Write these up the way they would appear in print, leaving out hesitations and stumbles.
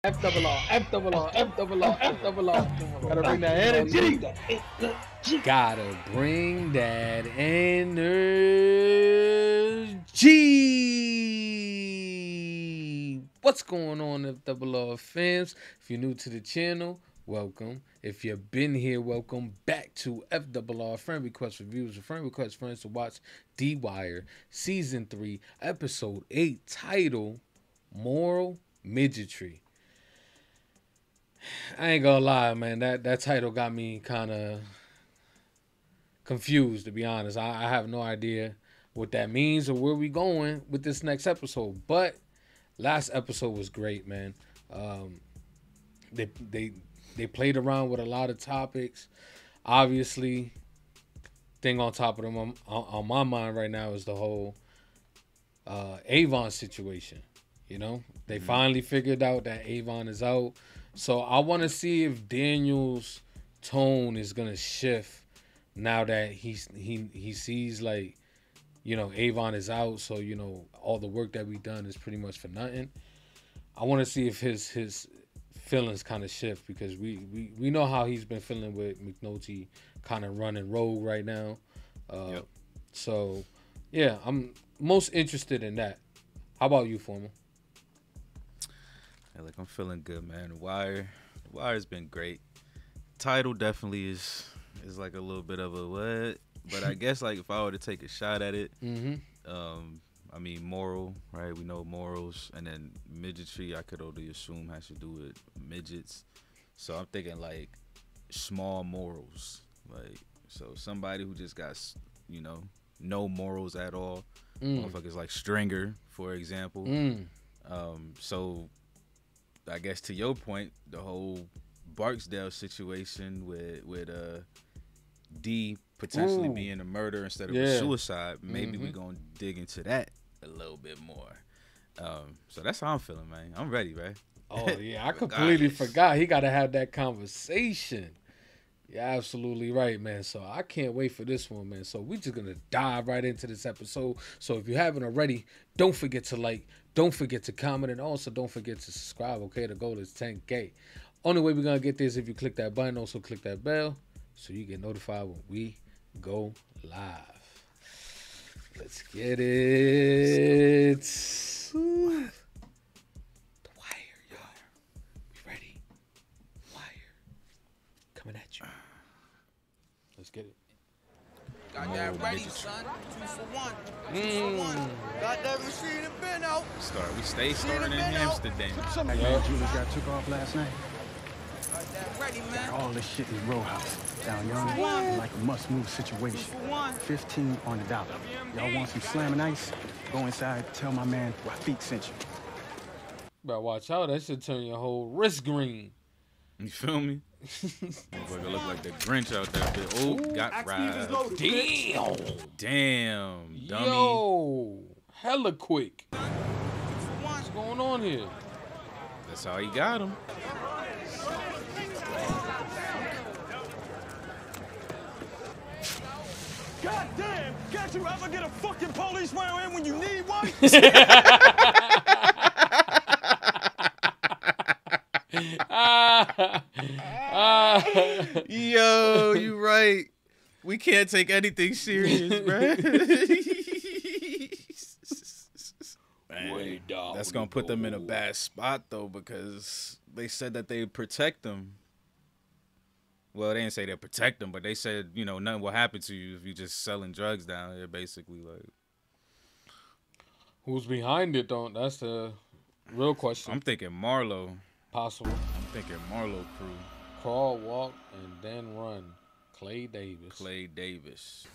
F double R, F double R, F double R, F double R. Gotta bring that energy. Gotta bring that energy. What's going on, F double R fans? If you're new to the channel, welcome. If you've been here, welcome back to F double R Friend Request Reviews and Friend Request Friends to watch D Wire Season 3, Episode 8, title Moral Midgetry. I ain't gonna lie, man. That title got me kind of confused, to be honest. I have no idea what that means or where we going with this next episode. But last episode was great, man. They played around with a lot of topics. Obviously, thing on top of them on my mind right now is the whole Avon situation. You know, they finally figured out that Avon is out. So I want to see if Daniel's tone is gonna shift now that he sees, like, you know, Avon is out. So, you know, all the work that we done is pretty much for nothing. I want to see if his feelings kind of shift, because we know how he's been feeling with McNulty kind of running rogue right now. Yep. So yeah, I'm most interested in that. How about you, Formal? Yeah, like, I'm feeling good, man. The Wire's been great. Title definitely is like a little bit of a what, but I guess, like, if I were to take a shot at it, I mean, moral, right? We know morals, and then midgetry, I could only assume has to do with midgets. So I'm thinking, like, small morals, like, so somebody who just got, you know, no morals at all. Motherfuckers like Stringer, for example. So I guess, to your point, the whole Barksdale situation with D potentially being a murder instead of a suicide, maybe we're gonna dig into that a little bit more. So that's how I'm feeling, man. I'm ready, right? Oh yeah, I completely forgot. He got to have that conversation. You're absolutely right, man. So I can't wait for this one, man. So we're just gonna dive right into this episode. So if you haven't already, don't forget to like, don't forget to comment, and also don't forget to subscribe. Okay, the goal is 10K. Only way we're gonna get this is if you click that button. Also click that bell so you get notified when we go live. Let's get it. The Wire, y'all. We ready? Wire coming at you. Let's get it. Got that ready, son. 2 for 1. 2 for 1. Got that machine and been out. We stay starting in Amsterdam. That man Julius got took off last night. Got that ready, man. All this shit in the row house. Down yonder, like a must-move situation. 15 on the dollar. Y'all want some slamming ice? Go inside, tell my man Rafiq sent you. Better watch out. That should turn your whole wrist green. You feel me? Motherfucker look like the Grinch out there. Oh, got right. Damn, dummy. Yo, hella quick. What's going on here? That's how he got him. God damn! Can't you ever get a fucking police round in when you need one? Yo, you right. We can't take anything serious, bro. Man, that's gonna put them in a bad spot, though, because they said that they protect them. Well, they didn't say they protect them, but they said, you know, nothing will happen to you if you're just selling drugs down here, basically. Like, who's behind it, though? That's the real question. I'm thinking Marlo. Possible. I'm thinking Marlo crew. Crawl, walk, and then run. Clay Davis. Clay Davis.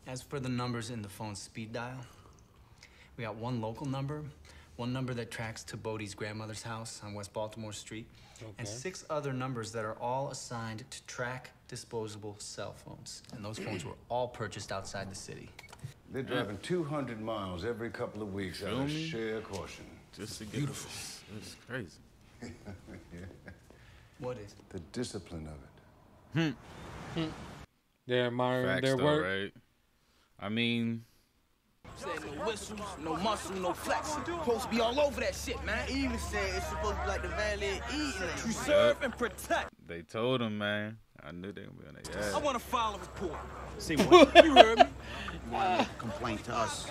As for the numbers in the phone's speed dial, we got one local number, one number that tracks to Bodie's grandmother's house on West Baltimore Street, and 6 other numbers that are all assigned to track disposable cell phones. And those phones were all purchased outside the city. They're driving 200 miles every couple of weeks out of sheer caution. Just to get beautiful. It's crazy. Yeah. What is? The discipline of it. They're admiring Facts, their though, work. right? I mean, Said no whistles, no muscle, no flexing. Supposed to be all over that shit, man. He even said it's supposed to be like the valet eating. You serve and protect. They told him, man. I knew they were gonna be on their ass. I want to file a report. See what? You heard me? You want to make a complaint to us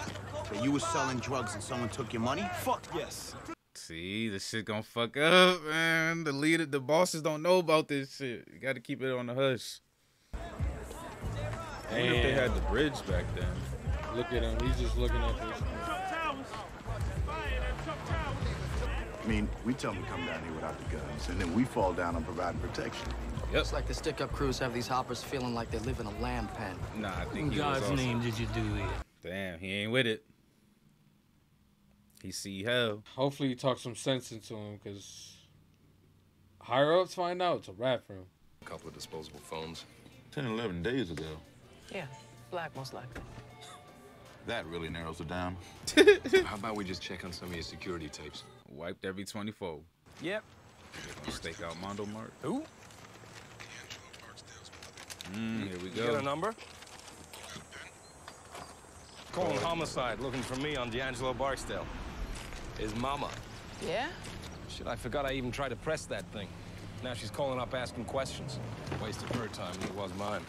that you were selling drugs and someone took your money? Fuck yes. See, this shit gonna fuck up, man. The bosses don't know about this shit. You gotta keep it on the hush. I wonder if they had the bridge back then. Look at him. He's just looking at this. I mean, we tell them to come down here without the guns, and then we fall down on providing protection. Yep. It's like the stick-up crews have these hoppers feeling like they live in a lamb pen. Nah, I think he God's was also... name did you do it? Damn, he ain't with it. He see hell. Hopefully, you talk some sense into him, because higher ups find out it's a wrap for him. A couple of disposable phones. 10, 11 days ago. Yeah, black most likely. That really narrows it down. How about we just check on some of your security tapes? Wiped every 24. Yep. Gonna stake out Mondo Mart. Who? Here we You got a go. number? Calling homicide, looking for me on D'Angelo Barksdale. His mama. Yeah? Shit, I forgot I even tried to press that thing. Now she's calling up asking questions. Wasted her time, and it was mine.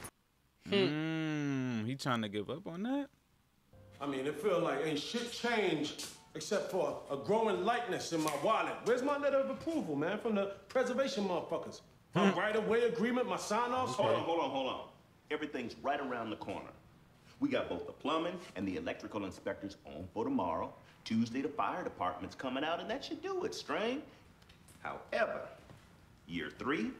He trying to give up on that? I mean, it feel like ain't shit changed except for a growing lightness in my wallet. Where's my letter of approval, man, from the preservation motherfuckers? My right-of-way agreement, my sign-offs? Hold on. Everything's right around the corner. We got both the plumbing and the electrical inspectors on for tomorrow. Tuesday, the fire department's coming out, and that should do it, Strain. However, year 3,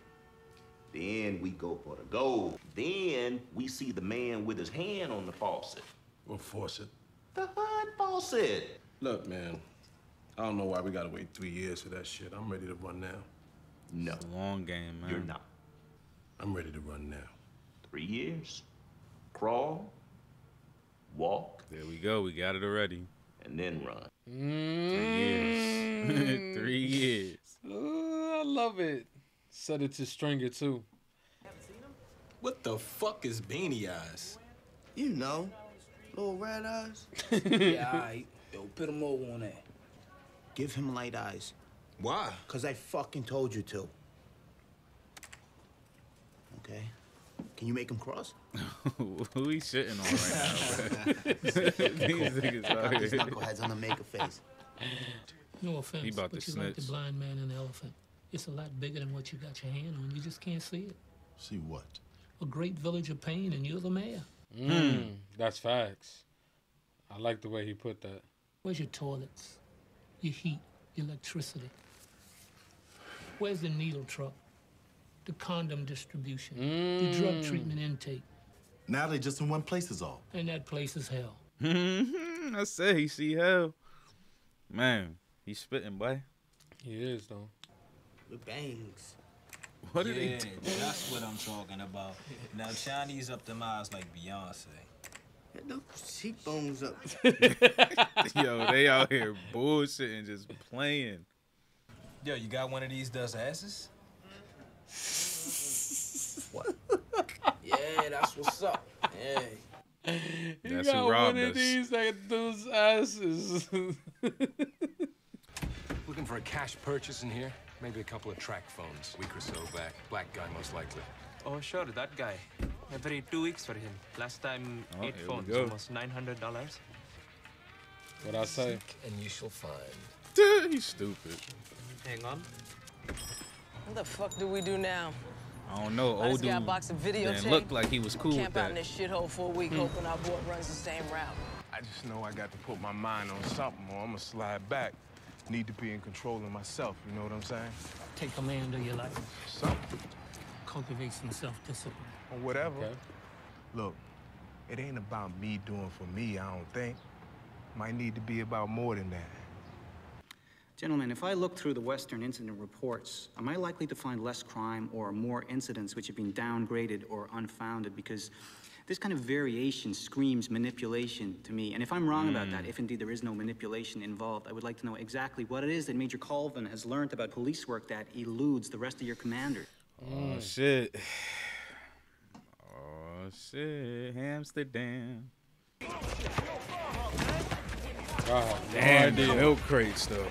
then we go for the gold. Then we see the man with his hand on the faucet. What faucet? The HUD faucet. Look, man, I don't know why we gotta wait 3 years for that shit. I'm ready to run now. No. It's a long game, man. You're not. I'm ready to run now. 3 years. Crawl. Walk. There we go. We got it already. And then run. 3 years. 3 years. I love it. Set it to Stringer, too. What the fuck is beanie eyes? You know, little red eyes. Yeah, all right. Yo, put him over on that. Give him light eyes. Why? Because I fucking told you to. Okay? Can you make him cross? Who he shitting on right now, bro? These niggas out These here. knuckleheads on the make a face. No offense, He about but to you like the snitch. blind man and the elephant. It's a lot bigger than what you got your hand on. You just can't see it. See what? A great village of pain, and you're the mayor. That's facts. I like the way he put that. Where's your toilets? Your heat, your electricity? Where's the needle truck? The condom distribution? The drug treatment intake? Now they just in one place is all. And that place is hell. I said he see hell. Man, he's spitting, boy. He is, though. With bangs. What did he do? That's what I'm talking about. Now, Chinese up them eyes like Beyonce. Get those cheekbones up. Yo, they out here bullshitting, just playing. Yo, you got one of these dust asses? What? Yeah, that's what's up. Yeah. He That's got who one robbed of us. these that those asses. Looking for a cash purchase in here? Maybe a couple of track phones. A week or so back. Black guy, most likely. Oh, sure, that guy. Every 2 weeks for him. Last time, Oh, 8 here we phones, go. almost $900. What I say? Seek and you shall find. He's stupid. Hang on. What the fuck do we do now? I don't know. I Old just got a dude box of didn't videotape. look like he was cool with Camp out in that. this shithole for a week, hoping our board runs the same route. I just know I got to put my mind on something or I'm gonna slide back. Need to be in control of myself, you know what I'm saying? Take command of your life. Something. Cultivate some self-discipline. Or whatever. Okay. Look, it ain't about me doing for me, I don't think. Might need to be about more than that. Gentlemen, if I look through the Western incident reports, am I likely to find less crime or more incidents which have been downgraded or unfounded? Because this kind of variation screams manipulation to me. And if I'm wrong about that, if indeed there is no manipulation involved, I would like to know exactly what it is that Major Colvin has learned about police work that eludes the rest of your commanders. Oh, shit. Oh, shit. Amsterdam. Oh, Damn, the milk crates though.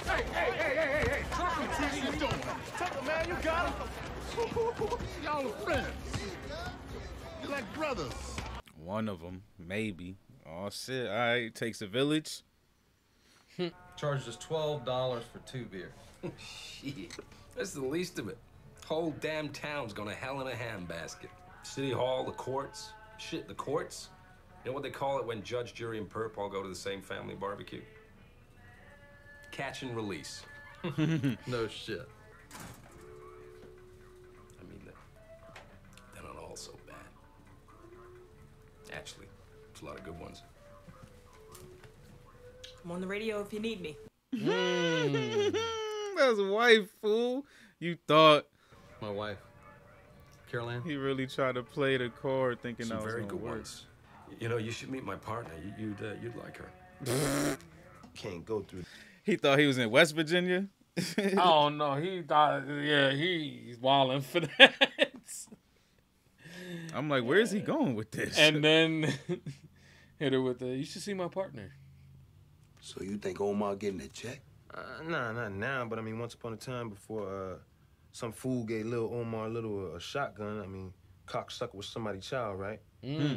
Hey. Drop him, T. What you doing? Take him, man. You got him. Y'all are friends. You're like brothers. One of them, maybe. Oh shit! All right, takes a village. Charged us $12 for 2 beers. Shit, that's the least of it. Whole damn town's gonna hell in a handbasket. City Hall, the courts. Shit, the courts? You know what they call it when judge, jury, and perp all go to the same family barbecue? Catch and release. No shit. I mean, they're not all so bad. Actually, there's a lot of good ones. I'm on the radio if you need me. That's wife, fool. You thought. My wife. Caroline? He really tried to play the chord thinking Some that was very gonna good work. ones. You know, you should meet my partner. You'd like her. Can't go through. He thought he was in West Virginia. Oh no, he thought, yeah, he's wilding for that. I'm like, where is he going with this? And then hit her with the, you should see my partner. So you think Omar getting a check? Nah, not now, but I mean, once upon a time before some fool gave little Omar a shotgun, I mean, cocksucker was somebody's child, right?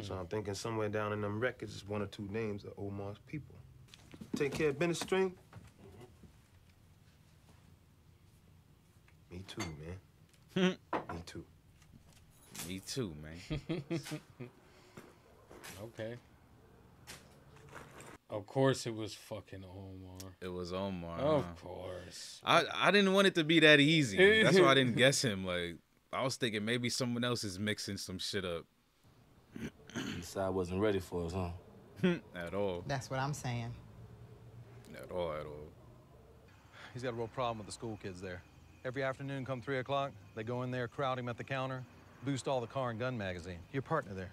So I'm thinking somewhere down in them records is 1 or 2 names of Omar's people. Take care of business string? Me too, man. Me too. Me too, man. Okay. Of course it was fucking Omar. It was Omar. Of course. I didn't want it to be that easy. That's why I didn't guess him. Like, I was thinking maybe someone else is mixing some shit up. Eastside wasn't ready for us, huh? At all. That's what I'm saying. At all, at all. He's got a real problem with the school kids there. Every afternoon, come 3 o'clock, they go in there, crowd him at the counter, boost all the car and gun magazine. Your partner there.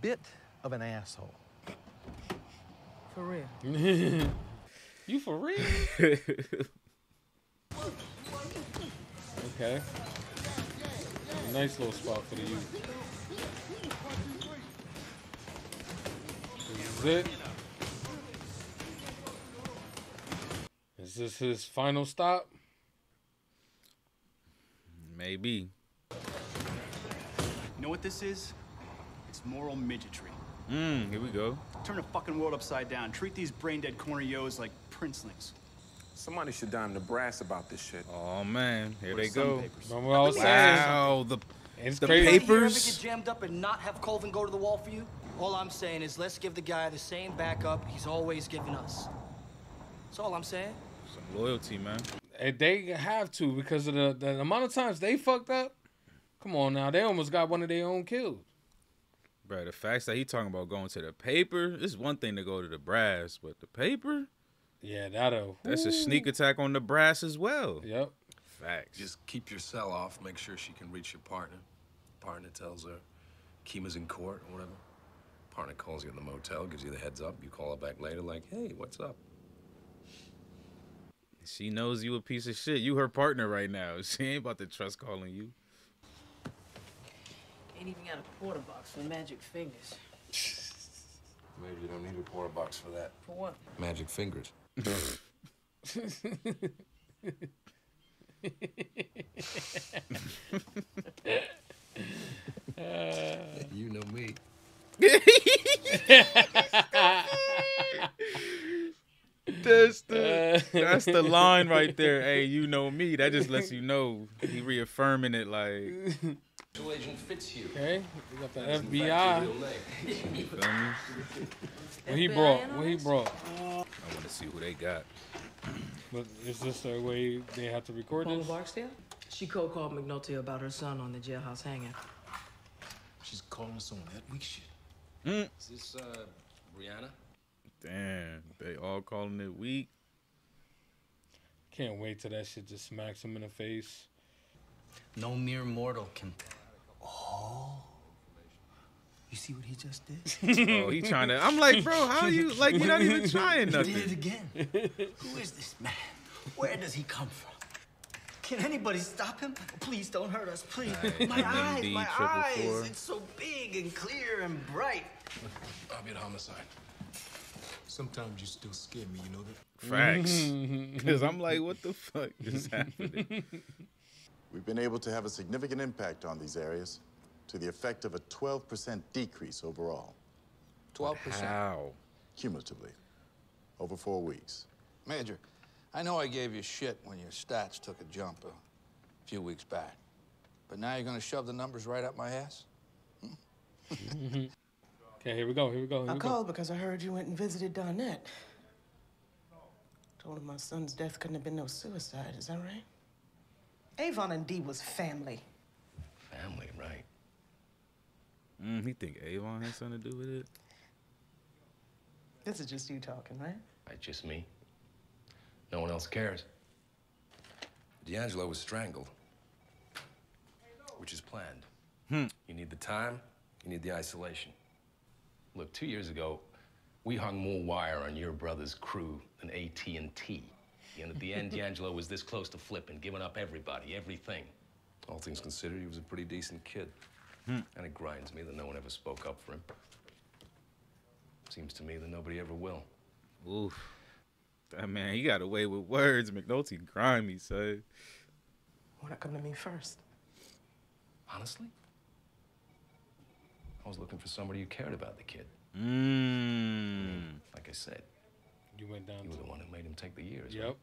Bit of an asshole. For real. You for real? Okay. Nice little spot for the youth. This is it. Is this his final stop? Maybe. You know what this is? It's moral midgetry. Here we go. Turn the fucking world upside down. Treat these brain-dead corner yos like princelings. Somebody should dime the brass about this shit. Oh man, here they some go. papers. Remember what I was saying? Wow, the Anybody here ever papers. get jammed up and not have Colvin go to the wall for you? All I'm saying is let's give the guy the same backup he's always given us. That's all I'm saying. Some loyalty, man. And they have to because of the amount of times they fucked up. Come on now, they almost got one of their own killed. Bro, the facts that he talking about going to the paper, it's one thing to go to the brass, but the paper? Yeah, that's a sneak attack on the brass as well. Yep. Facts. Just keep your cell off. Make sure she can reach your partner. Partner tells her Kima's in court or whatever. Partner calls you in the motel, gives you the heads up. You call her back later like, hey, what's up? She knows you a piece of shit. You her partner right now. She ain't about to trust calling you. Ain't even got a porta box for magic fingers. Maybe you don't need a porta box for that. For what? Magic fingers. You know me. That's the line right there. Hey, you know me. That just lets you know he reaffirming it like. Special Agent Fitzhugh. Okay, we got the That is, in FBI. fact, your real You name. feel me? What he brought? What he brought? I want to see who they got. But is this the way they have to record Paula this? Barksdale? She cold-called McNulty about her son on the jailhouse hangout. She's calling us on that weak shit. Mm. Is this, Brianna? Damn, they all calling it weak. Can't wait till that shit just smacks him in the face. No mere mortal can. Oh. You see what he just did? Oh, he trying to. I'm like, bro, how you like? You're not even trying He nothing. did it again. Who is this man? Where does he come from? Can anybody stop him? Please don't hurt us, please. Right, My eyes, MD 444. It's so big and clear and bright. I'll be at homicide. Sometimes you still scare me, you know that? Facts. Because I'm like, what the fuck is happening? We've been able to have a significant impact on these areas to the effect of a 12% decrease overall. 12%? How? Cumulatively, over 4 weeks. Major, I know I gave you shit when your stats took a jump a few weeks back. But now you're gonna shove the numbers right up my ass? Okay, here we go. I called because I heard you went and visited Donette. Told him my son's death couldn't have been no suicide, is that right? Avon and Dee was family. Family, right? He think Avon has something to do with it? This is just you talking, right? Right, just me. No one else cares. D'Angelo was strangled, which is planned. You need the time, you need the isolation. Look, 2 years ago, we hung more wire on your brother's crew than AT&T. And at the end, D'Angelo was this close to flipping, giving up everybody, everything. All things considered, he was a pretty decent kid. And it grinds me that no one ever spoke up for him. Seems to me that nobody ever will. Oof. That man, he got away with words. McNulty grimy, son. Why'd come to me first? Honestly? I was looking for somebody who cared about the kid. Like I said. You went down. You were the one who made him take the years. Yep.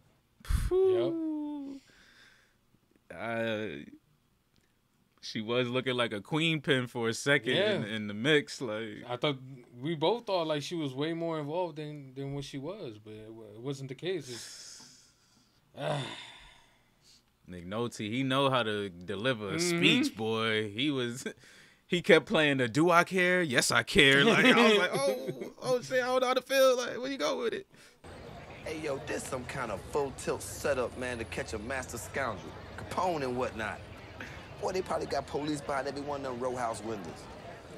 Right? She was looking like a queen pin for a second in the mix. Like, I thought we both thought like she was way more involved than what she was, but it wasn't the case. McNulty, he know how to deliver a speech, boy. He kept playing the "Do I care? Yes, I care." Like I was like, oh shit, I don't know how to feel. Like, where you go with it? Hey, yo, this some kind of full tilt setup, man, to catch a master scoundrel, Capone and whatnot. Boy, they probably got police behind every one of them row house windows.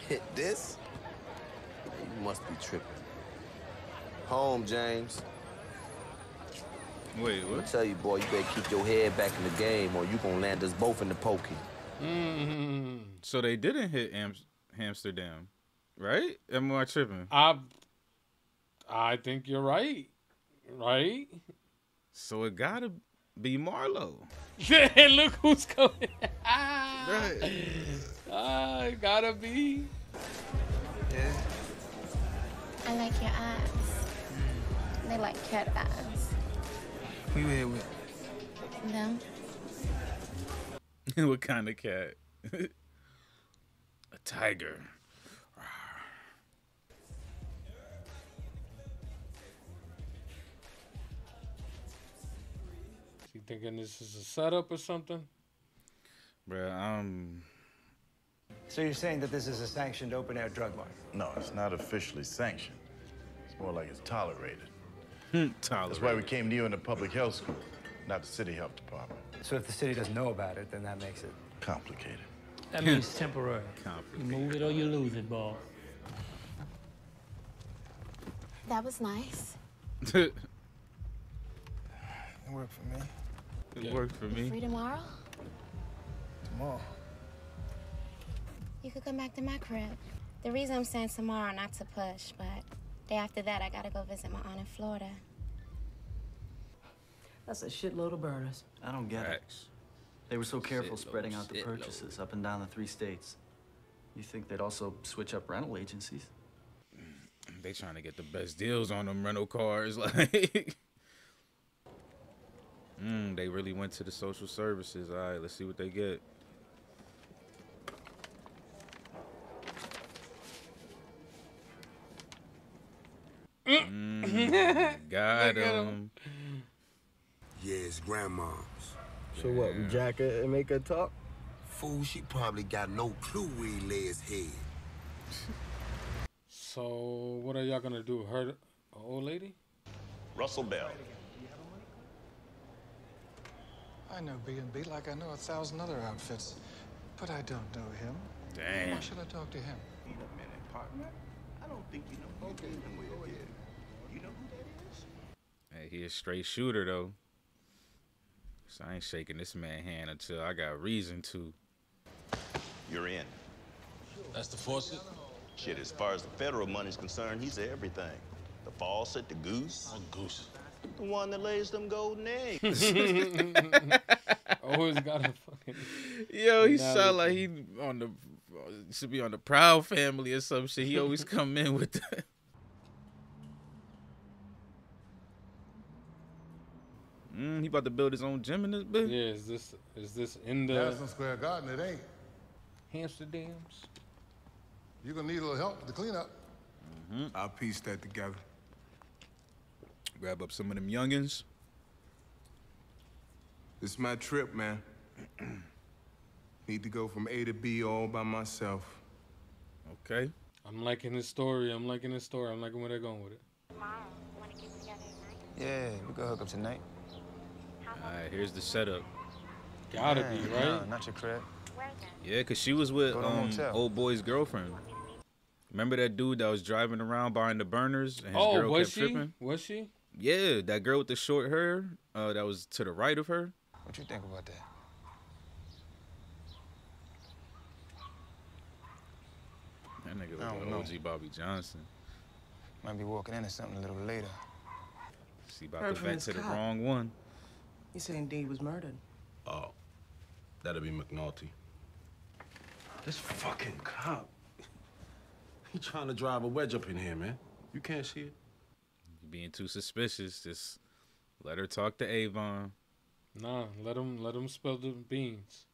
Hit this? You must be tripping. Home, James. Wait, what? I tell you, boy, you better keep your head back in the game or you gonna land us both in the pokey. So they didn't hit Amsterdam, right? Am I tripping? I think you're right. Right? So it gotta be Marlo. Look who's coming. Right. It gotta be. Yeah. I like your eyes. They like cat eyes. Who you here with? Them? What kind of cat? A tiger. You thinking this is a setup or something? Bruh, So you're saying that this is a sanctioned open-air drug market? No, it's not officially sanctioned. It's more like it's tolerated. Tolerated. That's why we came to you in the public health school, not the city health department. So if the city doesn't know about it, then that makes it complicated. That means temporary. You move it or you lose it, boss. That was nice. It worked for me. It worked for me. Free tomorrow? Tomorrow. You could come back to my crib. The reason I'm saying tomorrow, not to push, but day after that, I gotta go visit my aunt in Florida. That's a shitload of burners. I don't get it. They were so careful spreading out the purchases up and down the 3 states. You think they'd also switch up rental agencies? They trying to get the best deals on them rental cars. Like, they really went to the social services. All right, let's see what they get. Got him. Yeah, it's grandma's. So what, we jack her and make her talk? Fool, she probably got no clue where he lay his head. So what are y'all gonna do? Hurt an old lady? Russell Bell. I know B&B like I know 1,000 other outfits, but I don't know him. Damn. Why should I talk to him? Wait a minute, partner. I don't think you know who you're dealing with here. You know who that is? Hey, he a straight shooter though. So I ain't shaking this man's hand until I got reason to. You're in. That's the faucet? Shit, as far as the federal money's concerned, he's everything. The Fawcett, the goose. Oh, goose. The one that lays them golden eggs. Always got a fucking. Yo, he sound like he on the should be on the Proud Family or some shit. He always come in with that. He about to build his own gym in this bitch. Yeah, is this in the Madison Square Garden? It ain't. Amsterdam's? You're gonna need a little help with the cleanup. I'll piece that together. Grab up some of them youngins. This is my trip, man. Need to go from A to B all by myself. Okay. I'm liking his story. I'm liking where they're going with it. Yeah, we go hook up tonight. All right, here's the setup. Gotta be, right? No, not your crib. Yeah, cause she was with Go to a motel. old boy's girlfriend. Remember that dude that was driving around buying the burners and his girl kept tripping? Was she? Yeah, that girl with the short hair that was to the right of her. What you think about that? That nigga I look don't like know. OG Bobby Johnson. Might be walking into something a little later. She about Heard to from vent his to the cop. wrong one. He said Indeed was murdered. Oh, that'll be McNulty. This fucking cop. He trying to drive a wedge up in here, man. You can't see it. You being too suspicious. Just let her talk to Avon. Nah, let him spill the beans.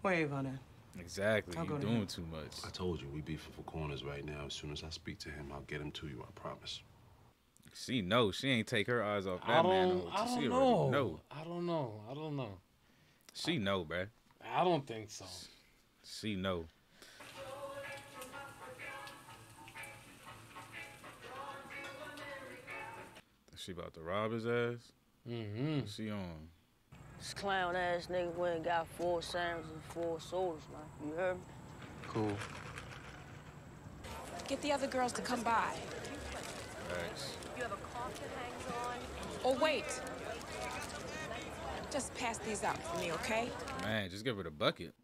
Where Avon at? Exactly. I'll You go to doing him. too much. I told you, we beefing for corners right now. As soon as I speak to him, I'll get him to you, I promise. She knows. She ain't take her eyes off I that man. don't She know. already know. I don't know. She know, bruh. I don't think so. She know. She about to rob his ass? Mm-hmm. She on. This clown ass nigga went and got 4 sandwiches and 4 sodas, man. You heard me? Cool. Get the other girls to come by. Thanks. You have a cloth that hangs on. Oh, wait. Just pass these out for me, okay? Man, just give her the bucket.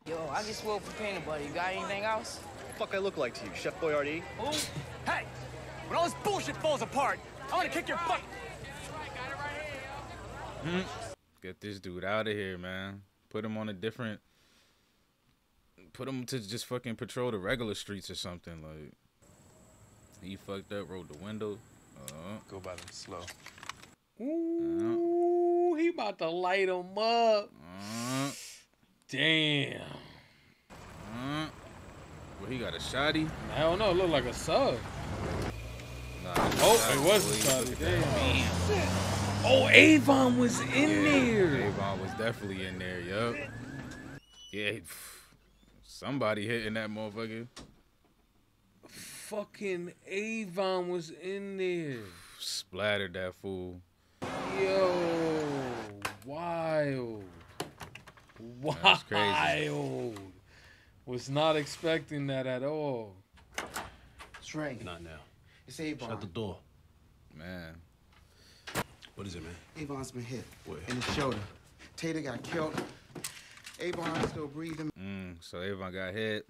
Yo, I get swole for peanut butter. You got anything else? Fuck I look like to you, Chef Boyardee? Who? Hey! When all this bullshit falls apart, I'm gonna kick your butt! Get this dude out of here, man. Put him on a different... Put him to just fucking patrol the regular streets or something. Like, he fucked up, rolled the window. Go by them slow. Ooh, he about to light him up. Damn. Well, he got a shotty. I don't know. It looked like a sub. Nah, Oh, it was a shotty. Damn. Oh, Avon was in there. Avon was definitely in there, yup. Yeah, somebody hitting that motherfucker. Fucking Avon was in there. Splattered that fool. Yo, wild. That's crazy. Wild. Was not expecting that at all. Trey. Not now. It's Avon. Shut the door. Man. What is it, man? Avon's been hit. Where? In the shoulder. Tater got killed. Avon still breathing. So Avon got hit.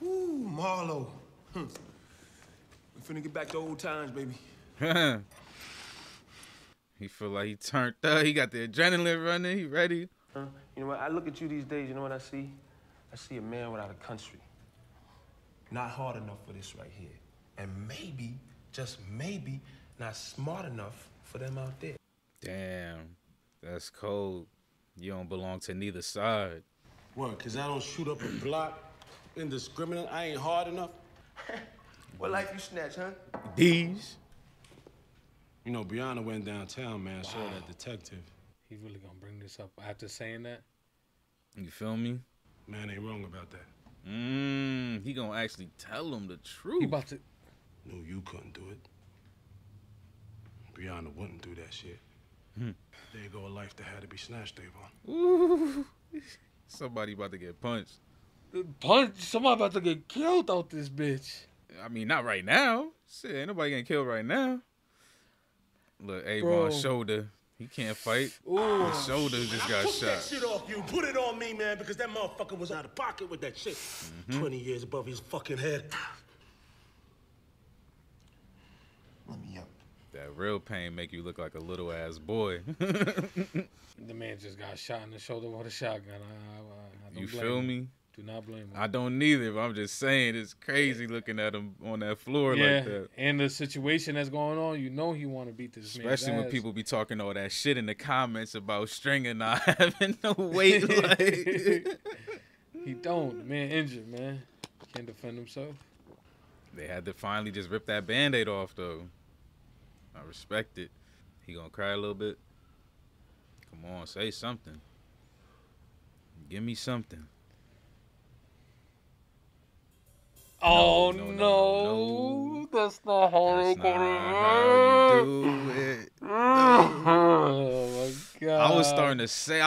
Ooh, Marlo. We finna get back to old times, baby. He feel like he turned up. He got the adrenaline running. He ready. You know what? I look at you these days, you know what I see? I see a man without a country. Not hard enough for this right here. And maybe, just maybe, not smart enough for them out there. Damn. That's cold. You don't belong to neither side. What, because I don't shoot up a block indiscriminate? I ain't hard enough? What life you snatch, huh? These. You know, Brianna went downtown, man. Saw that detective. He really gonna bring this up after saying that? You feel me? Man ain't wrong about that. He gonna actually tell him the truth. He about to... No, you couldn't do it. Brianna wouldn't do that shit. There you go, a life that had to be snatched, Avon. Ooh. Somebody about to get punched. Somebody about to get killed out this bitch. I mean, not right now. Shit, ain't nobody getting killed right now. Look, Bro. Avon's shoulder. He can't fight. Ooh. His shoulder just got Put shot. that shit off you. Put it on me, man, because that motherfucker was out of pocket with that shit. 20 years above his fucking head. Let me up. That real pain make you look like a little ass boy. The man just got shot in the shoulder with a shotgun. I don't You blame feel him. me? Do not blame him. I don't neither, but I'm just saying it's crazy looking at him on that floor like that. And the situation that's going on, you know he want to beat this man. Especially when people be talking all that shit in the comments about Stringer not having no weight. Like. He don't. The man injured, man. Can't defend himself. They had to finally just rip that Band-Aid off, though. I respect it. He gonna cry a little bit? Come on, say something. Give me something. Oh, no. That's not how they how you do it. Oh, my God. I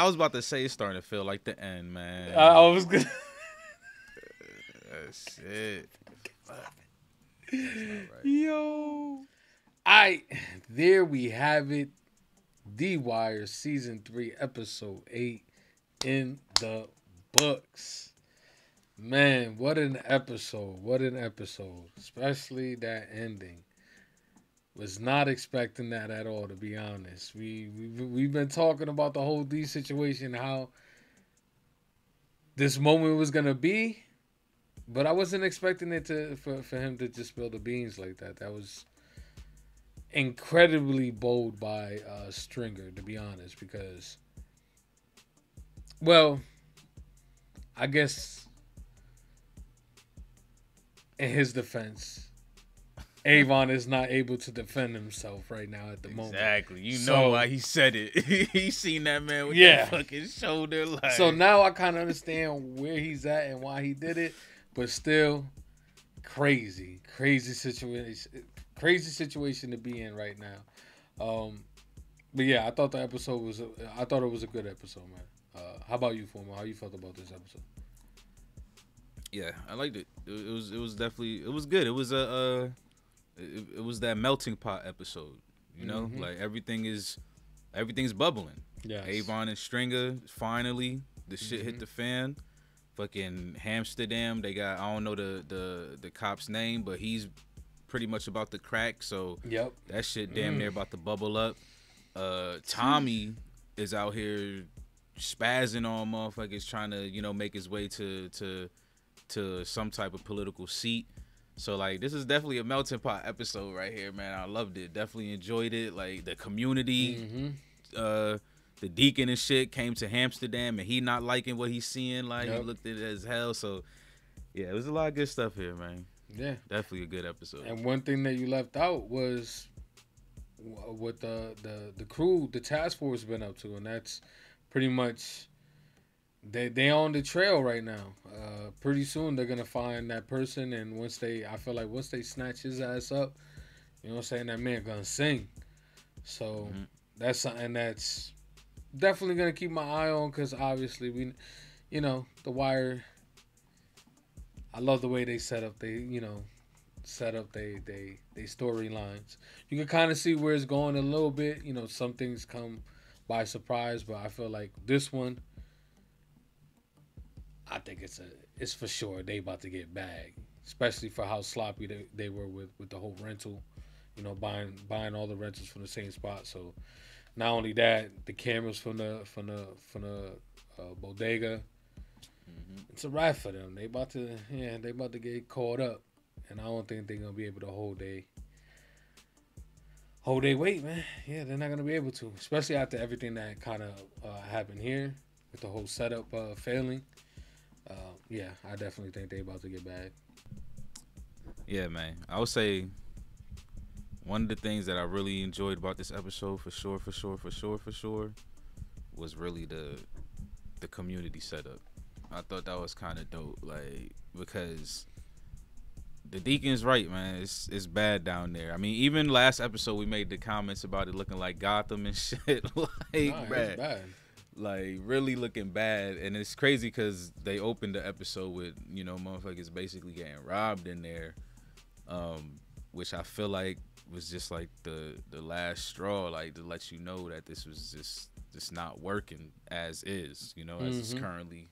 was about to say it's starting to feel like the end, man. I was good. That's it. Right. Yo. There we have it. The Wire Season 3, Episode 8 in the books. Man, what an episode. What an episode. Especially that ending. Was not expecting that at all, to be honest. We've been talking about the whole D situation, how this moment was going to be. But I wasn't expecting it for him to just spill the beans like that. That was incredibly bold by Stringer, to be honest, because, well, I guess in his defense, Avon is not able to defend himself right now at the moment. Exactly. You know why he said it. He seen that man with that fucking shoulder. Like. So now I kind of understand where he's at and why he did it, but still, crazy situation to be in right now. But yeah, I thought it was a good episode, man. How about you, Formal? How you felt about this episode? Yeah, I liked it. It was definitely good. It was it was that melting pot episode. You know, like everything's bubbling. Yeah. Avon and Stringer finally the shit hit the fan. Fucking Amsterdam, they got, I don't know the cop's name, but he's pretty much about to crack, so that shit damn near about to bubble up. Tommy is out here spazzing on motherfuckers trying to, you know, make his way to some type of political seat. So like this is definitely a melting pot episode right here, man. I loved it. Definitely enjoyed it. Like the community, the deacon and shit came to Amsterdam and he not liking what he's seeing. Like he looked at it as hell. So yeah, it was a lot of good stuff here, man. Yeah, definitely a good episode. And one thing that you left out was what the crew, the task force, been up to, and that's pretty much they on the trail right now. Pretty soon they're gonna find that person, and I feel like once they snatch his ass up, you know what I'm saying, that man gonna sing. So that's something that's definitely gonna keep my eye on, because obviously the Wire. I love the way they set up they storylines. You can kind of see where it's going a little bit. You know, some things come by surprise, but I feel like this one, I think it's for sure they about to get bagged, especially for how sloppy they were with the whole rental. You know, buying all the rentals from the same spot. So not only that, the cameras from the bodega. It's a wrap for them. They about to get caught up, and I don't think they're gonna be able to hold their weight, man. Yeah, they're not gonna be able to, especially after everything that kind of happened here with the whole setup failing. Yeah, I definitely think they about to get back. Yeah, man. I would say one of the things that I really enjoyed about this episode, for sure, was really the community setup. I thought that was kind of dope, like, because the Deacon's right, man. It's bad down there. I mean, even last episode we made the comments about it looking like Gotham and shit. Like, bad. Like, really looking bad. And it's crazy because they opened the episode with, you know, motherfuckers basically getting robbed in there, which I feel like was just like the last straw, like to let you know that this was just not working as is, you know, as it's currently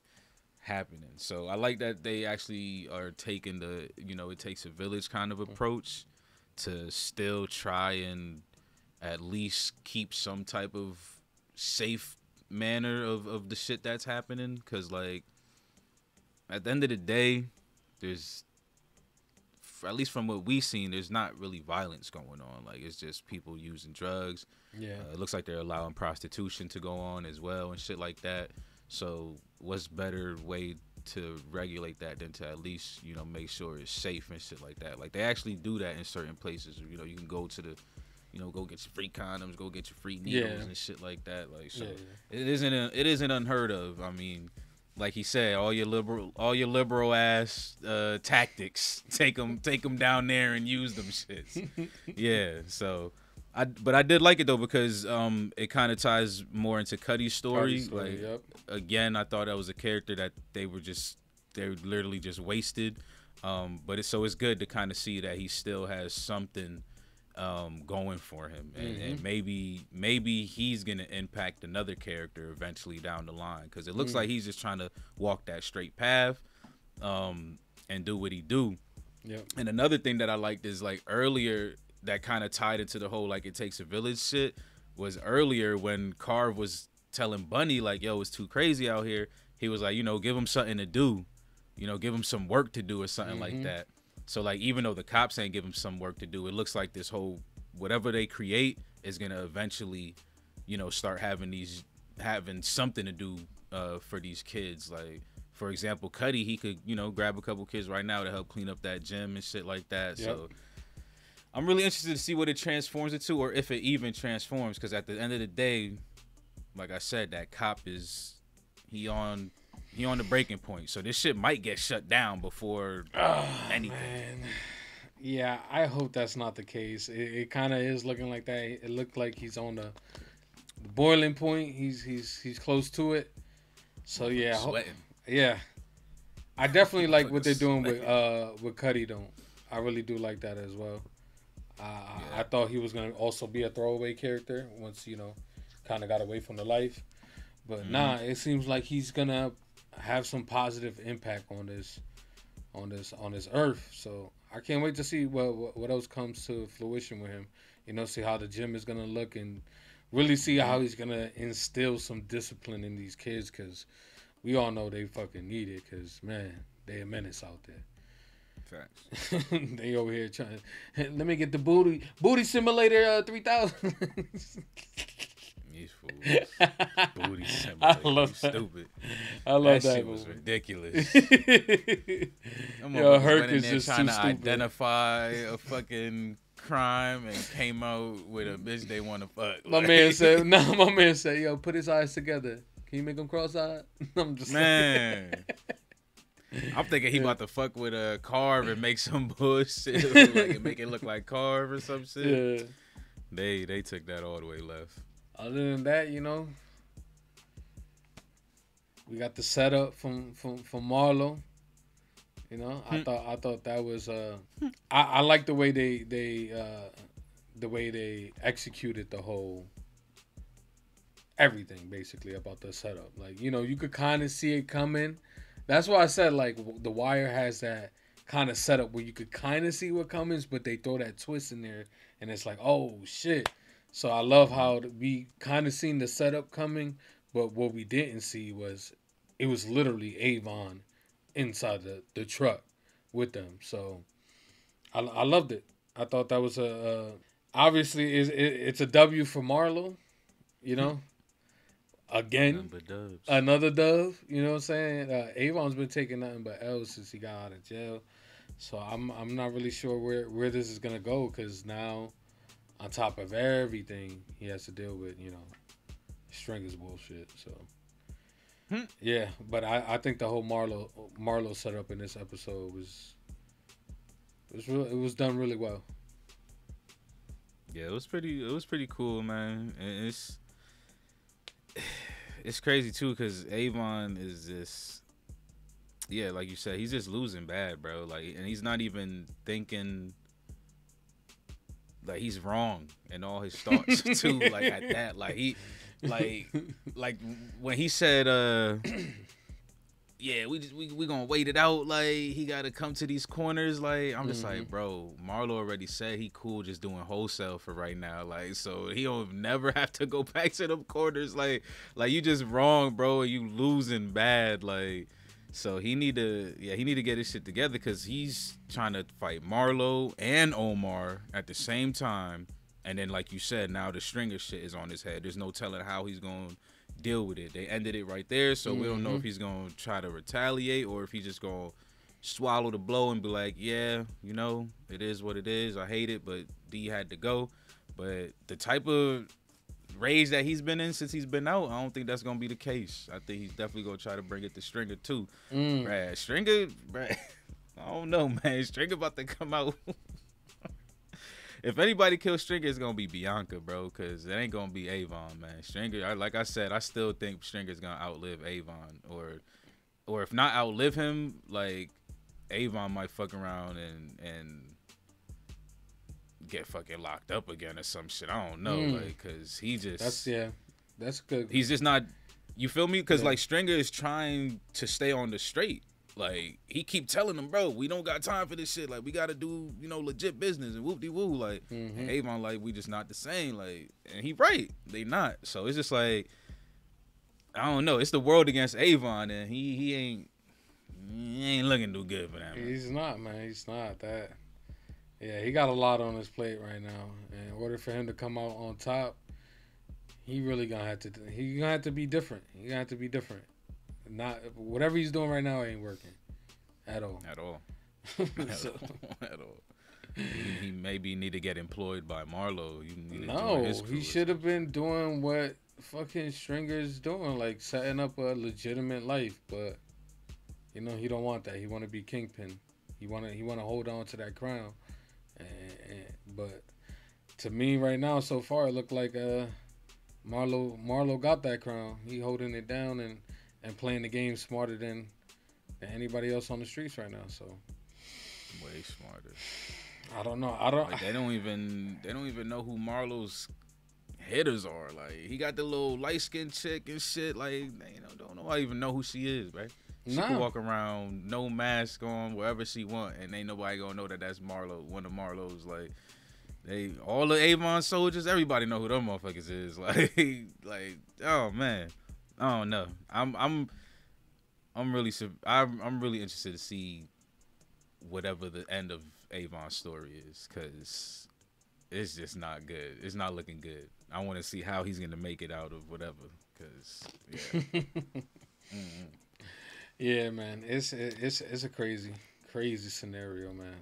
happening. So I like that they actually are taking the, you know, it takes a village kind of approach to still try and at least keep some type of safe manner of the shit that's happening. Because, like, at the end of the day, there's, at least from what we've seen, there's not really violence going on. Like, it's just people using drugs. Yeah. It looks like they're allowing prostitution to go on as well and shit like that. So what's better way to regulate that than to at least, you know, make sure it's safe and shit like that. Like, they actually do that in certain places. You know, you can go to the, you know, go get your free condoms, go get your free needles and shit like that. Like, so it isn't unheard of. I mean, like he said, all your liberal ass tactics, take them down there and use them shits. Yeah. So I did like it though, because it kind of ties more into Cuddy's story. Like, again, I thought that was a character that they literally just wasted. But it's good to kind of see that he still has something going for him, and maybe he's gonna impact another character eventually down the line, because it looks like he's just trying to walk that straight path and do what he do. And another thing that I liked is, like, earlier, that kind of tied into the whole, like, it takes a village shit, was earlier when Carve was telling Bunny, like, yo, it's too crazy out here. He was like, you know, give him something to do, you know, give him some work to do or something like that. So, like, even though the cops ain't give him some work to do, it looks like this whole, whatever they create is going to eventually, you know, start having something to do for these kids. Like, for example, Cuddy, he could, you know, grab a couple kids right now to help clean up that gym and shit like that. So I'm really interested to see what it transforms into, or if it even transforms, because at the end of the day, like I said, that cop is, he on the breaking point. So this shit might get shut down before anything. Man. Yeah, I hope that's not the case. It kind of is looking like that. It looked like he's on the boiling point. He's close to it. So yeah, sweating. Yeah, I definitely like what they're doing with Cuddy though. I really do like that as well. I thought he was gonna also be a throwaway character once, you know, kind of got away from the life. But nah, it seems like he's gonna have some positive impact on this earth. So I can't wait to see what else comes to fruition with him. You know, see how the gym is gonna look, and really see how he's gonna instill some discipline in these kids, because we all know they fucking need it. Because man, they a menace out there. Facts. They over here trying. Let me get the booty simulator 3000. These fools. Booty simulator. I love that. Stupid. I love that shit was ridiculous. Yo, Herc is just trying too to stupid. identify a fucking crime and came out with a bitch they want to fuck. My man said, yo, put his eyes together. Can you make him cross-eyed? I'm just man. I'm thinking he about to fuck with a Carve and make some bullshit, like, and make it look like Carve or some shit. Yeah. They took that all the way left. Other than that, you know, we got the setup from Marlo. You know, I thought that was I like the way they executed the whole everything basically about the setup. Like, you know, you could kind of see it coming. That's why I said, like, The Wire has that kind of setup where you could kind of see what comes, but they throw that twist in there, and it's like, oh shit. So I love how we kind of seen the setup coming, but what we didn't see was it was literally Avon inside the truck with them. So I loved it. I thought that was obviously it's a W for Marlo, you know. Again, another dove. You know what I'm saying? Avon's been taking nothing but L's since he got out of jail. So I'm not really sure where this is gonna go, because now, on top of everything, he has to deal with, you know, Stringer's bullshit. So yeah, but I think the whole Marlo setup in this episode was done really well. Yeah, it was pretty cool, man. And it's crazy too, because Avon is just, yeah, like you said, he's just losing bad, bro. Like, and he's not even thinking, like, he's wrong in all his thoughts too. Like, at that, like, he, like when he said, yeah, we gonna wait it out. Like, he got to come to these corners. Like, I'm just like, bro, Marlo already said he cool just doing wholesale for right now. Like, so he don't never have to go back to them corners. Like you just wrong, bro. You losing bad. Like, so he need to get his shit together because he's trying to fight Marlo and Omar at the same time. And then, like you said, now the Stringer shit is on his head. There's no telling how he's going to deal with it. They ended it right there, so we don't know if he's going to try to retaliate or if he's just going to swallow the blow and be like, yeah, you know, it is what it is. I hate it, but D had to go. But the type of rage that he's been in since he's been out, I don't think that's going to be the case. I think he's definitely going to try to bring it to Stringer, too. Brad, Stringer, I don't know, man. Stringer about to come out. If anybody kills Stringer, it's going to be Bianca, bro, because it ain't going to be Avon, man. Stringer, like I said, I still think Stringer's going to outlive Avon. Or if not outlive him, like, Avon might fuck around and get fucking locked up again or some shit. I don't know, like, because he just... That's good. He's just not... You feel me? Because, like, Stringer is trying to stay on the straight. Like, he keep telling them, bro, we don't got time for this shit. Like, we got to do, you know, legit business and whoop-de-woo. Like, and Avon, like, we just not the same. Like, and he right. They not. So it's just like, I don't know. It's the world against Avon, and he ain't looking too good for that, man. He's not, man. He's not. Yeah, he got a lot on his plate right now. And in order for him to come out on top, he really gonna have to be different. He gonna have to be different. Not whatever he's doing right now ain't working at all. At all. At all. He maybe need to get employed by Marlo. No, he should have been doing what fucking Stringer's doing, like setting up a legitimate life. But you know he don't want that. He want to be Kingpin. He want to hold on to that crown. But to me right now, so far, it looked like Marlo got that crown. He holding it down and playing the game smarter than anybody else on the streets right now. So way smarter. I don't know. Like, they don't even know who Marlo's hitters are. Like, he got the little light skinned chick and shit. Like, don't nobody even know who she is, right? She can walk around no mask on wherever she want, and ain't nobody gonna know that that's Marlo, one of Marlo's. Like, all the Avon soldiers, everybody know who them motherfuckers is. Like, oh man. I don't know. I'm really interested to see whatever the end of Avon's story is, because it's just not good. It's not looking good. I want to see how he's gonna make it out of whatever. Because yeah, man, it's a crazy scenario, man.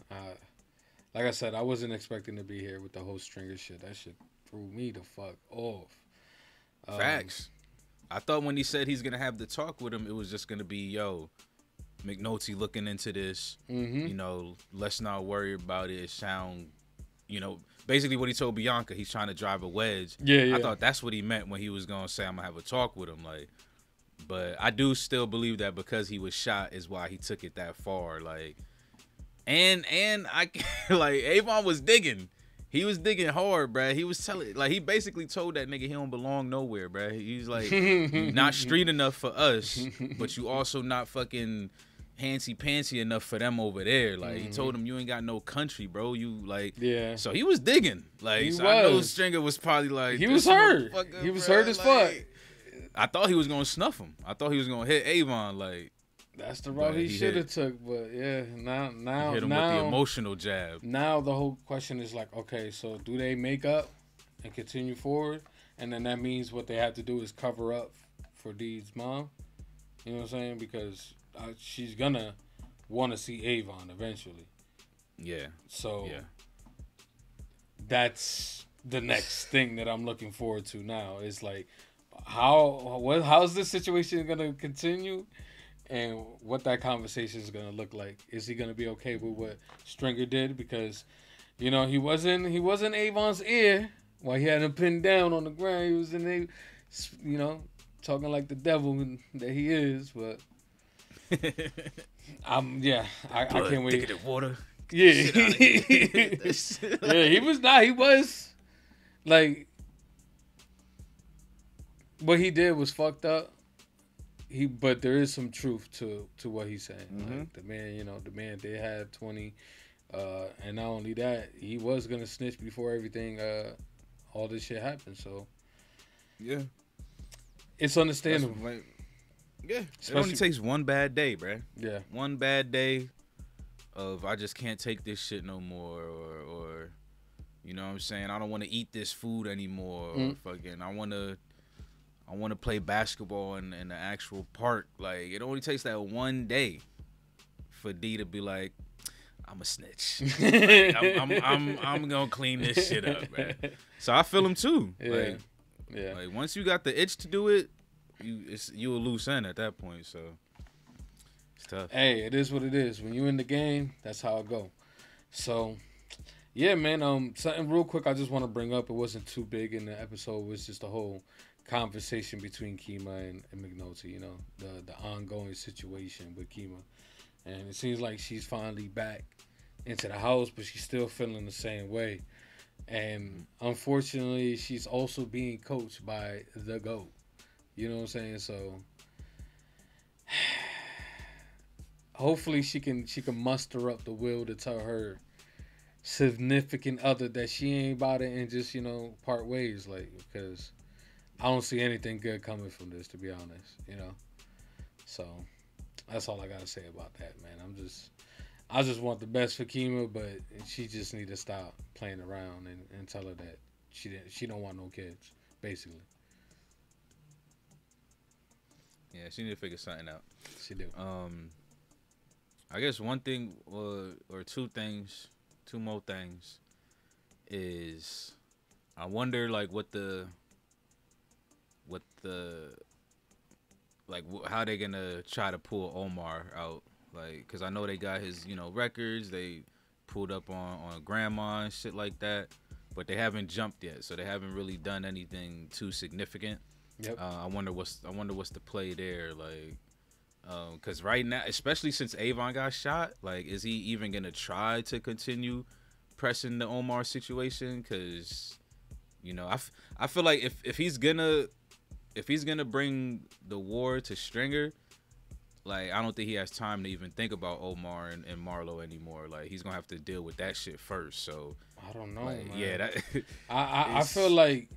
Like I said, I wasn't expecting to be here with the whole Stringer shit. That shit threw me the fuck off. Facts. I thought when he said he's going to have the talk with him, it was just going to be, yo, McNulty looking into this. You know, let's not worry about it. It sound, you know, basically what he told Bianca, he's trying to drive a wedge. Yeah. I thought that's what he meant when he was going to say, I'm going to have a talk with him. Like, but I do still believe that because he was shot is why he took it that far. Like, and I, like, Avon was digging. He was digging hard, bruh. He was telling, like, he basically told that nigga he don't belong nowhere, bruh. He's like, you not street enough for us, but you also not fucking handsy-pantsy enough for them over there. Like, he told him you ain't got no country, bro. You, like, yeah. So he was digging. Like, I know Stringer was probably like, he was hurt. He was hurt as fuck. I thought he was going to snuff him. I thought he was going to hit Avon, like. That's the route he should have took, but yeah, now hit him with the emotional jab. Now the whole question is like, okay, so do they make up and continue forward, and then that means what they have to do is cover up for Deed's mom. You know what I'm saying? Because she's gonna want to see Avon eventually. Yeah. So that's the next thing that I'm looking forward to now. Is like, how's this situation gonna continue? And what that conversation is going to look like. Is he going to be okay with what Stringer did? Because, you know, he wasn't Avon's ear while he had him pinned down on the ground. He was you know, talking like the devil that he is. But I can't wait. Water. Yeah. Yeah, he was like, what he did was fucked up. but there is some truth to what he's saying. Like the man did have 20, and not only that, he was gonna snitch before everything, all this shit happened. So yeah, it's understandable. Yeah, it only takes one bad day, bruh. Yeah, one bad day of I just can't take this shit no more, or you know what I'm saying, I don't want to eat this food anymore, or fucking I want to play basketball in the actual park. Like, it only takes that one day for D to be like, I'm a snitch. Like, I'm gonna clean this shit up, man. So I feel him too. Yeah. Like once you got the itch to do it, you a loose end at that point. So it's tough. Hey, it is what it is. When you in the game, that's how it go. So yeah, man. Something real quick I just want to bring up. It wasn't too big in the episode. It was just a whole conversation between Kima and McNulty. You know, the ongoing situation with Kima, and it seems like she's finally back into the house, but she's still feeling the same way. And unfortunately, she's also being coached by the GOAT. You know what I'm saying? So hopefully she can muster up the will to tell her significant other that she ain't about it and just, you know, part ways, like, because I don't see anything good coming from this, to be honest, you know. So that's all I gotta say about that, man. I just want the best for Kima, but she just need to stop playing around and tell her that she don't want no kids, basically. Yeah, she need to figure something out. She do. I guess one thing or two more things is I wonder like how they gonna try to pull Omar out, like, cause I know they got his, you know, records, they pulled up on grandma and shit like that, but they haven't jumped yet, so they haven't really done anything too significant. Yep. I wonder what's the play there, like, cause right now, especially since Avon got shot, like, is he even gonna try to continue pressing the Omar situation? Cause, you know, I feel like if he's gonna bring the war to Stringer, like, I don't think he has time to even think about Omar and Marlo anymore. Like, he's gonna have to deal with that shit first. So I don't know, like, man. yeah, that I feel like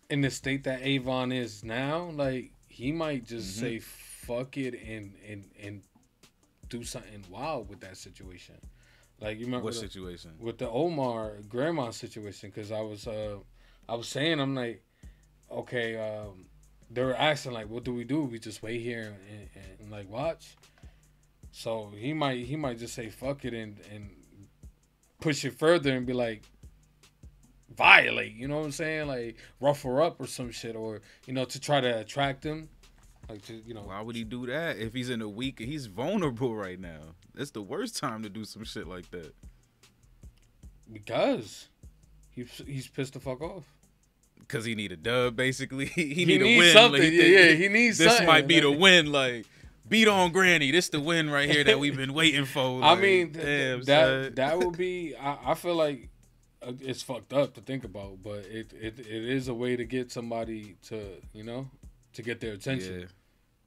in the state that Avon is now, like, he might just say fuck it and do something wild with that situation. Like, you remember what situation? With the Omar grandma situation? Because I was saying, I'm like, okay, they were asking, like, what do? We just wait here and like watch? So he might just say fuck it and push it further and be like, violate, you know what I'm saying? Like, rough her up or some shit, or, you know, to try to attract him. Like, to, you know. Why would he do that if he's in a week? He's vulnerable right now. That's the worst time to do some shit like that. Because he's pissed the fuck off. Because he need a dub, basically. He need a needs win. something. Like, he needs this something. This might be the win. Like, beat on Granny. This the win right here that we've been waiting for. Like, I mean, damn, that would be. I feel like it's fucked up to think about, but it is a way to get somebody to, you know, to get their attention. Yeah.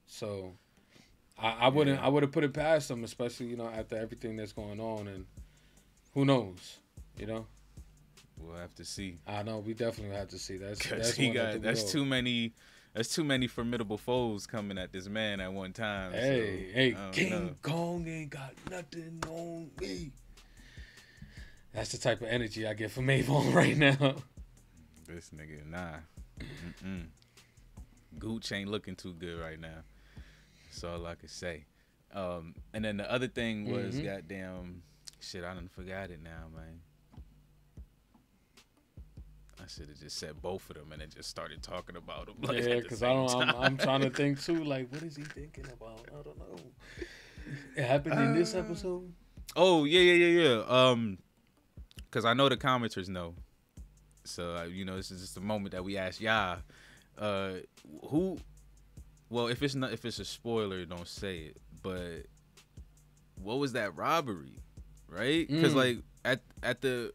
So I would have put it past them, especially, you know, after everything that's going on, and who knows, you know. We'll have to see. I know, we definitely have to see. That's too many formidable foes coming at this man at one time. Hey, King Kong ain't got nothing on me. That's the type of energy I get from Avon right now. This nigga, nah. Gooch ain't looking too good right now. That's all I could say. And then the other thing was, goddamn, shit, I done forgot it now, man. I should have just said both of them and then just started talking about them. Like, yeah, because I'm trying to think too. Like, what is he thinking about? I don't know. It happened in this episode. Oh yeah. Because I know the commenters know. So you know, this is just a moment that we ask y'all. Who? Well, if it's a spoiler, don't say it. But what was that robbery? Right? Because like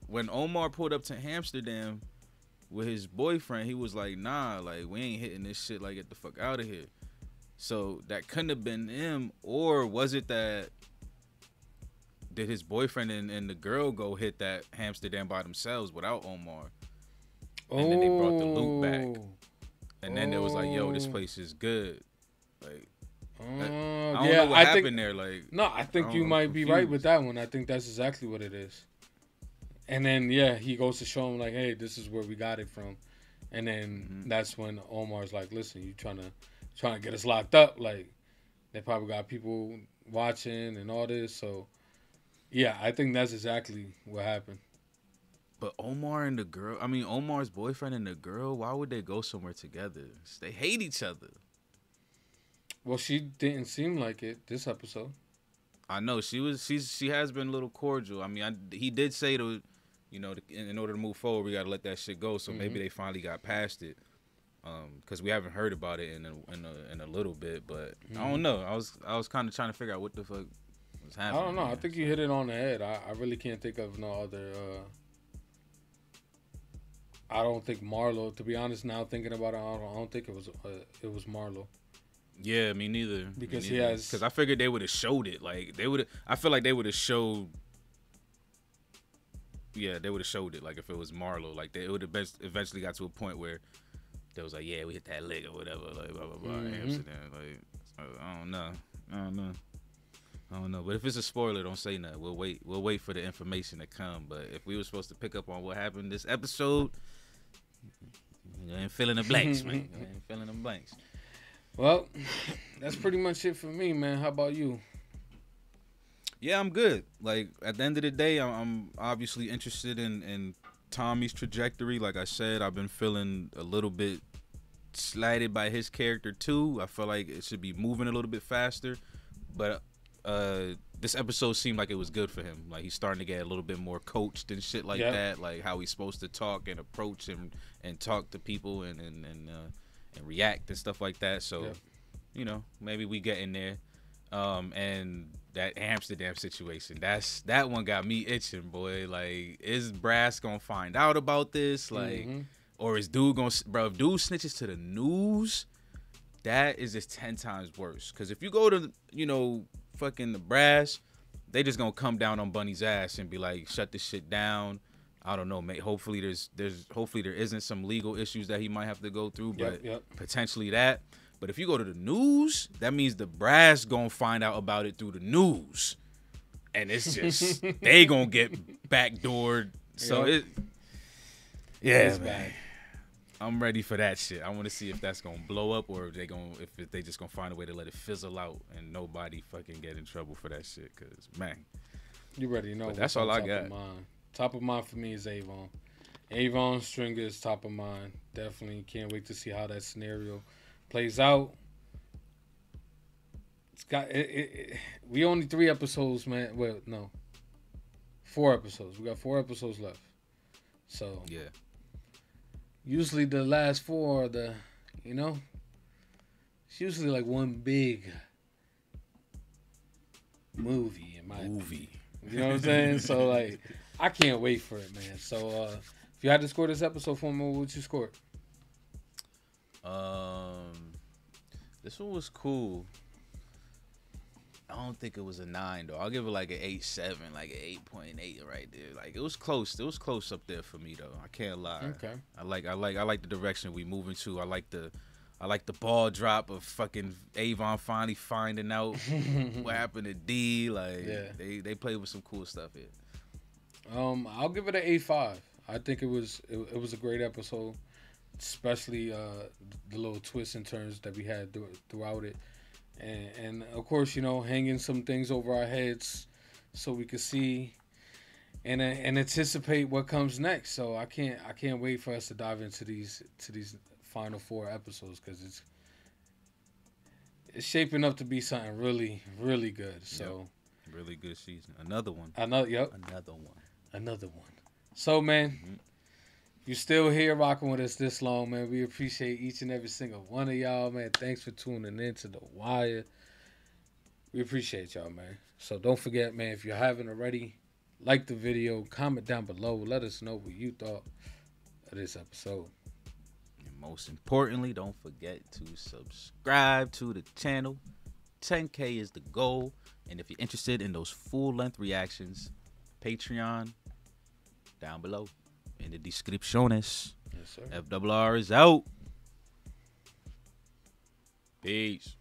when Omar pulled up to Amsterdam with his boyfriend, he was like, nah, like, we ain't hitting this shit, like, get the fuck out of here. So that couldn't have been him, or was it that? Did his boyfriend and the girl go hit that Amsterdam by themselves without Omar? And then they brought the loot back. And then there was like, yo, this place is good. Like, I don't know what happened there. Like, no, I think you might be right with that one. I think that's exactly what it is. And then, yeah, he goes to show him, like, hey, this is where we got it from. And then that's when Omar's like, listen, you trying to get us locked up. Like, they probably got people watching and all this. So, yeah, I think that's exactly what happened. But Omar and the girl, I mean, Omar's boyfriend and the girl, why would they go somewhere together? They hate each other. Well, she didn't seem like it this episode. I know she has been a little cordial. I mean, he did say to, you know, in order to move forward, we got to let that shit go. So maybe they finally got past it. Because we haven't heard about it in a little bit, but I don't know. I was kind of trying to figure out what the fuck was happening. I don't know. I think you hit it on the head. I really can't think of no other. I don't think Marlo. To be honest, now thinking about it, I don't think it was Marlo. Yeah, me neither. Because he has. Because I figured they would have showed it. Like they would. I feel like they would have showed. Yeah, they would have showed it. Like if it was Marlo, like it would have eventually got to a point where they was like, yeah, we hit that lick or whatever, like blah blah blah, Amsterdam. Like I don't know. But if it's a spoiler, don't say nothing. We'll wait for the information to come. But if we were supposed to pick up on what happened this episode, you ain't filling the blanks, man. You ain't filling the blanks. Well, that's pretty much it for me, man. How about you? Yeah, I'm good. Like at the end of the day, I'm obviously interested in Tommy's trajectory. Like I said, I've been feeling a little bit slighted by his character too. I feel like it should be moving a little bit faster, but this episode seemed like it was good for him. Like he's starting to get a little bit more coached and shit like that. Like how he's supposed to talk and approach and talk to people and react and stuff like that. So, you know, maybe we get in there. And that Amsterdam situation, that one got me itching, boy. Like, is Brass gonna find out about this? Like, or is dude gonna, bro, if dude snitches to the news, that is just 10 times worse. Cause if you go to, you know, fucking the Brass, they just gonna come down on Bunny's ass and be like, shut this shit down. I don't know, mate. Hopefully there isn't some legal issues that he might have to go through, but potentially that. But if you go to the news, that means the Brass gonna find out about it through the news, and it's just they gonna get backdoored. So it's man. I'm ready for that shit. I want to see if that's gonna blow up or if they just gonna find a way to let it fizzle out and nobody fucking get in trouble for that shit. Cause man, you already know. But that's all I got. Top of mind for me is Avon. Avon Stringer is top of mind. Definitely can't wait to see how that scenario plays out. It's got we only 3 episodes, man. Well, no, 4 episodes. We got 4 episodes left. So yeah, usually the last 4 are the, you know, it's usually like one big movie in my opinion. You know what I'm saying? So like, I can't wait for it, man. So if you had to score this episode for me, what would you score it? This one was cool. I don't think it was a 9 though. I'll give it like an 8.7, like an 8.8 right there. Like it was close. It was close up there for me though. I can't lie. Okay. I like the direction we moving to. I like the ball drop of fucking Avon finally finding out what happened to D. Like they played with some cool stuff here. I'll give it an 8.5. I think it was a great episode, especially the little twists and turns that we had throughout it, and of course, you know, hanging some things over our heads so we could see and anticipate what comes next. So I can't wait for us to dive into these final 4 episodes because it's shaping up to be something really, really good. So really good season. Another one. Another one. So, man, if you're still here rocking with us this long, man, we appreciate each and every single one of y'all, man. Thanks for tuning in to The Wire. We appreciate y'all, man. So don't forget, man, if you haven't already, like the video, comment down below. Let us know what you thought of this episode. most importantly, don't forget to subscribe to the channel. 10K is the goal. And if you're interested in those full-length reactions, Patreon down below in the descripciones. Yes, sir. FRR is out. Peace.